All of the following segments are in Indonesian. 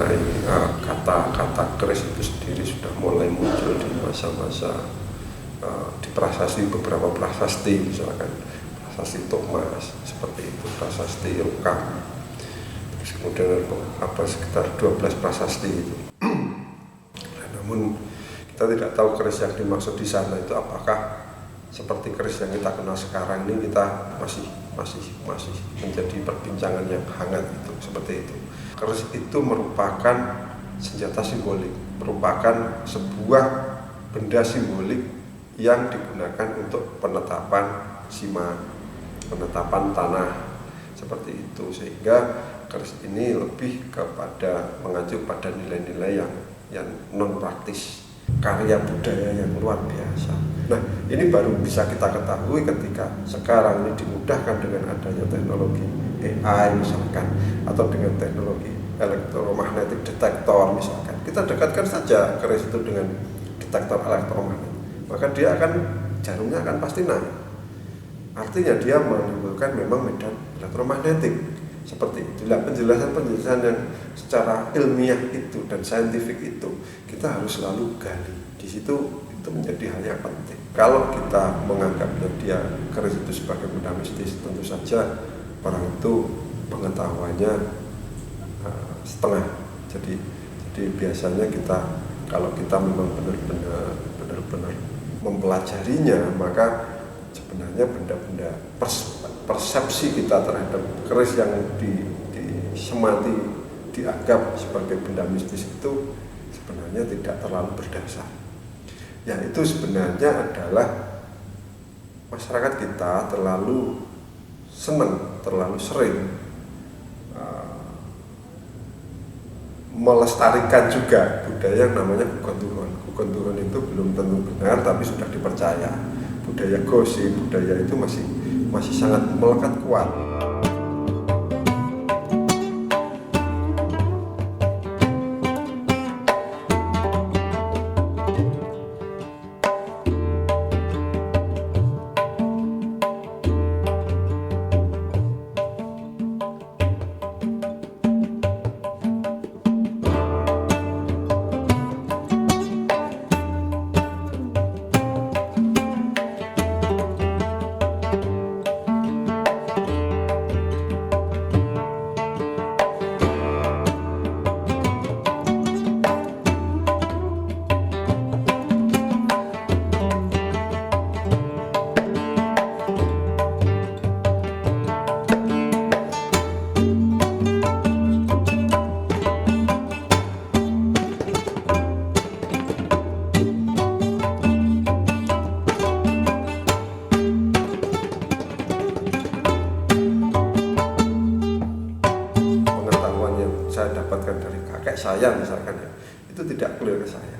mengenai kata-kata keris itu sendiri sudah mulai muncul di masa-masa di prasasti, beberapa prasasti, misalkan prasasti Thomas seperti itu, prasasti Rukam, terus kemudian sekitar 12 prasasti itu. Namun kita tidak tahu keris yang dimaksud di sana itu apakah seperti keris yang kita kenal sekarang ini. Kita masih menjadi perbincangan yang hangat itu, seperti itu. Keris itu merupakan senjata simbolik, merupakan sebuah benda simbolik yang digunakan untuk penetapan sima, penetapan tanah, seperti itu. Sehingga keris ini lebih kepada mengacu pada nilai-nilai yang non praktis, karya budaya yang luar biasa. Nah, ini baru bisa kita ketahui ketika sekarang ini dimudahkan dengan adanya teknologi AI misalkan, atau dengan teknologi elektromagnetic detector misalkan. Kita dekatkan saja keris itu dengan detektor elektromagnetik, maka dia jarumnya akan pasti naik. Artinya dia menimbulkan memang medan elektromagnetik, seperti itulah penjelasan yang secara ilmiah itu dan saintifik itu kita harus selalu gali. Di situ itu menjadi hal yang penting. Kalau kita menganggapnya dia keris itu sebagai benda mistis, tentu saja orang itu pengetahuannya setengah. Jadi biasanya kalau kita memang benar-benar mempelajarinya, maka sebenarnya benda-benda persepsi kita terhadap keris yang disemati dianggap sebagai benda mistis itu sebenarnya tidak terlalu berdasar. Ya, itu sebenarnya adalah masyarakat kita terlalu senang, terlalu sering melestarikan juga budaya yang namanya Gugon Turun. Gugon Turun itu belum tentu benar, tapi sudah dipercaya. Budaya gosip, budaya itu masih sangat melekat kuat. Saya misalkan ya, itu tidak clear ke saya,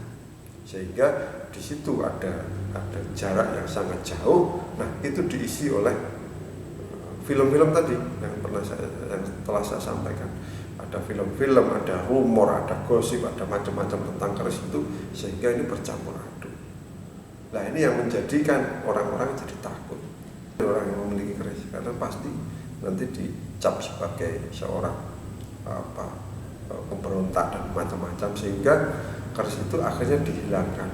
sehingga di situ ada jarak yang sangat jauh. Nah, itu diisi oleh film-film tadi yang telah saya sampaikan. Ada film-film, ada rumor, ada gosip, ada macam-macam tentang keris itu, sehingga ini bercampur aduk. Nah, ini yang menjadikan orang-orang jadi takut, orang yang memiliki keris, karena pasti nanti dicap sebagai seorang pemberontak dan macam-macam, sehingga keris itu akhirnya dihilangkan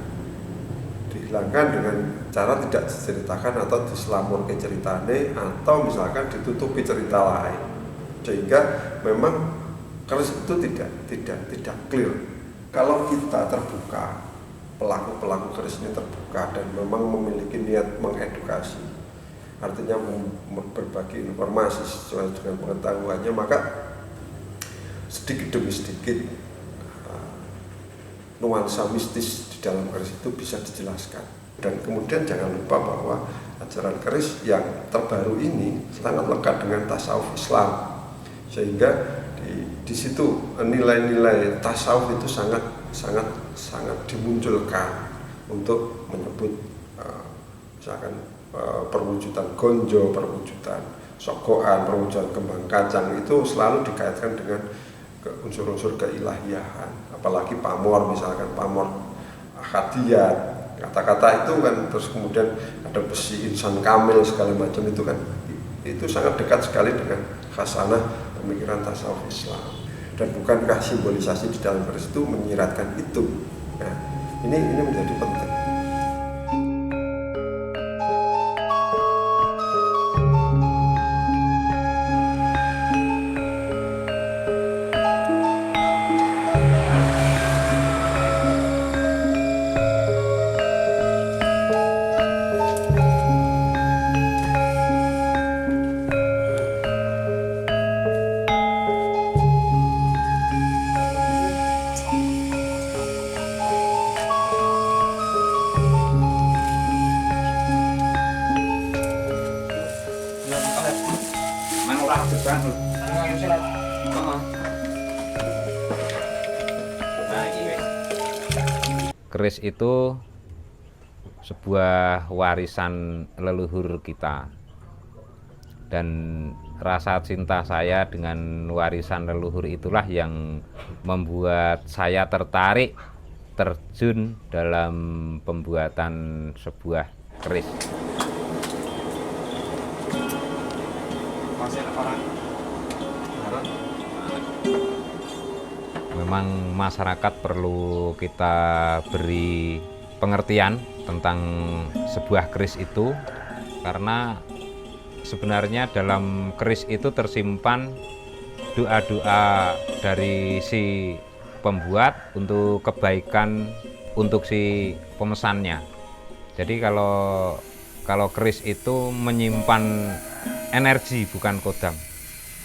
dengan cara tidak diceritakan atau diselamurkan ceritane, atau misalkan ditutupi cerita lain, sehingga memang keris itu tidak clear. Kalau kita terbuka, pelaku keris ini terbuka dan memang memiliki niat mengedukasi, artinya berbagi informasi sesuai dengan pengetahuannya, maka sedikit demi sedikit nuansa mistis di dalam keris itu bisa dijelaskan. Dan kemudian jangan lupa bahwa ajaran keris yang terbaru ini sangat lekat dengan tasawuf Islam, sehingga di situ nilai-nilai tasawuf itu sangat dimunculkan untuk menyebut misalkan perwujudan gonjo, perwujudan sogoan, perwujudan kembang kacang, itu selalu dikaitkan dengan unsur-unsur keilahian, apalagi pamor, misalkan pamor akadiyat, kata-kata itu kan, terus kemudian ada besi insan kamil segala macam, itu kan itu sangat dekat sekali dengan khasanah pemikiran tasawuf Islam. dan bukankah simbolisasi di dalam keris itu menyiratkan itu. Nah, ini menjadi penting. Keris itu sebuah warisan leluhur kita, dan rasa cinta saya dengan warisan leluhur itulah yang membuat saya tertarik terjun dalam pembuatan sebuah keris. Memang masyarakat perlu kita beri pengertian tentang sebuah keris itu, karena sebenarnya dalam keris itu tersimpan doa-doa dari si pembuat untuk kebaikan untuk si pemesannya. Jadi kalau keris itu menyimpan energi, bukan kodam,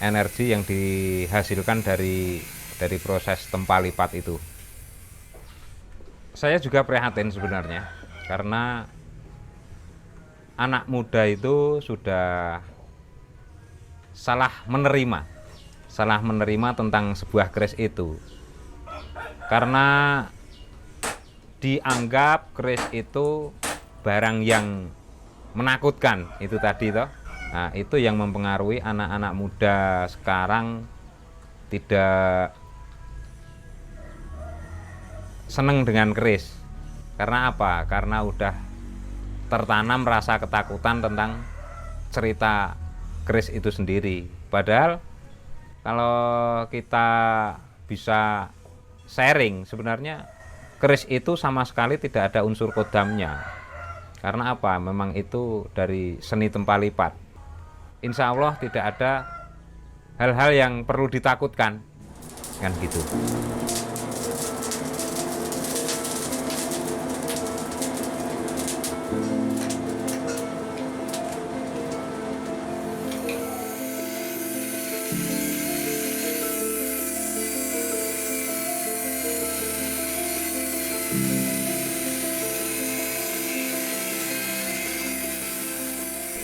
energi yang dihasilkan dari proses tempa lipat itu. Saya juga prihatin sebenarnya, karena anak muda itu sudah salah menerima tentang sebuah keris itu, karena dianggap keris itu barang yang menakutkan, itu tadi toh. Nah, itu yang mempengaruhi anak-anak muda sekarang tidak seneng dengan keris. Karena apa? Karena udah tertanam rasa ketakutan tentang cerita keris itu sendiri. Padahal kalau kita bisa sharing, sebenarnya keris itu sama sekali tidak ada unsur kodamnya. Karena apa? Memang itu dari seni tempa lipat. Insya Allah tidak ada hal-hal yang perlu ditakutkan, kan gitu.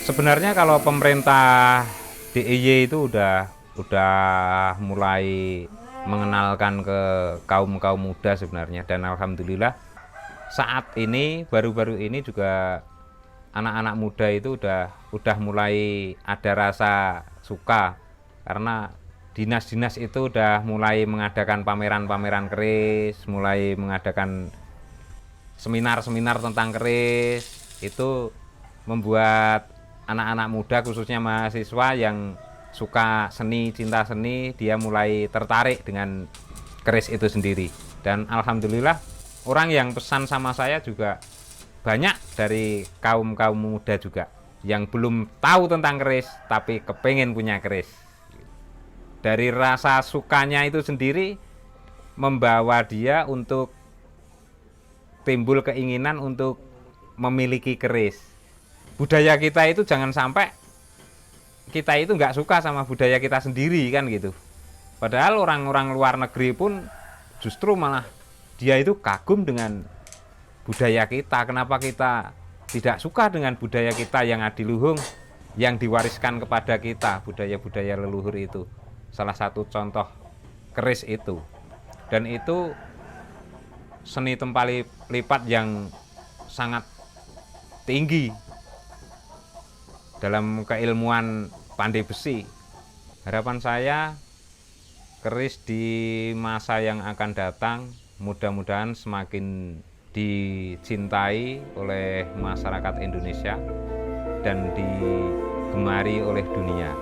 Sebenarnya kalau pemerintah DIY itu udah mulai mengenalkan ke kaum muda sebenarnya, dan alhamdulillah saat ini baru-baru ini juga anak-anak muda itu udah mulai ada rasa suka, karena dinas-dinas itu udah mulai mengadakan pameran-pameran keris, mulai mengadakan seminar-seminar tentang keris. Itu membuat anak-anak muda, khususnya mahasiswa yang suka seni, cinta seni, dia mulai tertarik dengan keris itu sendiri. Dan alhamdulillah orang yang pesan sama saya juga banyak dari kaum muda juga yang belum tahu tentang keris tapi kepengen punya keris. Dari rasa sukanya itu sendiri membawa dia untuk timbul keinginan untuk memiliki keris. Budaya kita itu jangan sampai kita itu nggak suka sama budaya kita sendiri, kan gitu. Padahal orang-orang luar negeri pun justru malah dia itu kagum dengan budaya kita. Kenapa kita tidak suka dengan budaya kita yang adiluhung, yang diwariskan kepada kita, budaya-budaya leluhur itu. Salah satu contoh keris itu. Dan itu seni tempa lipat yang sangat tinggi dalam keilmuan pandai besi. Harapan saya keris di masa yang akan datang mudah-mudahan semakin dicintai oleh masyarakat Indonesia dan digemari oleh dunia.